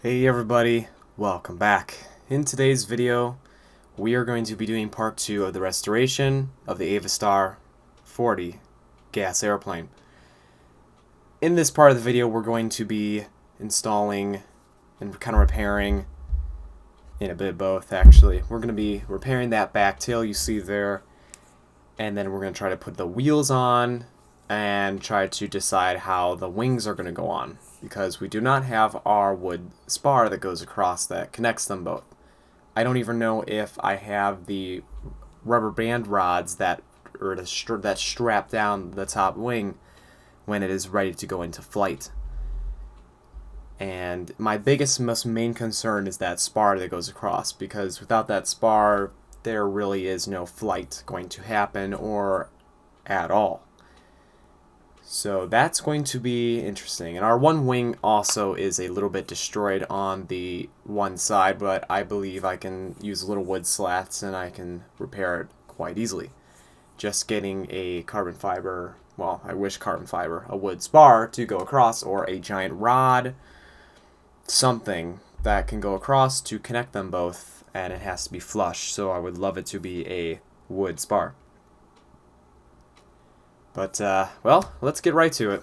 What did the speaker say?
Hey everybody, welcome back. In today's video, we are going to be doing part 2 of the restoration of the Avistar 40 gas airplane. In this part of the video, we're going to be installing and kind of repairing, in a bit of both actually. We're going to be repairing that back tail you see there, and then we're going to try to put the wheels on and try to decide how the wings are going to go on, because we do not have our wood spar that goes across that connects them both. I don't even know if I have the rubber band rods that strap down the top wing when it is ready to go into flight. And my most main concern is that spar that goes across, because without that spar there really is no flight going to happen or at all. So that's going to be interesting. And our one wing also is a little bit destroyed on the one side, but I believe I can use little wood slats and I can repair it quite easily. Just getting a carbon fiber, well, I wish carbon fiber, a wood spar to go across, or a giant rod, something that can go across to connect them both, and it has to be flush, so I would love it to be a wood spar. But, well, let's get right to it.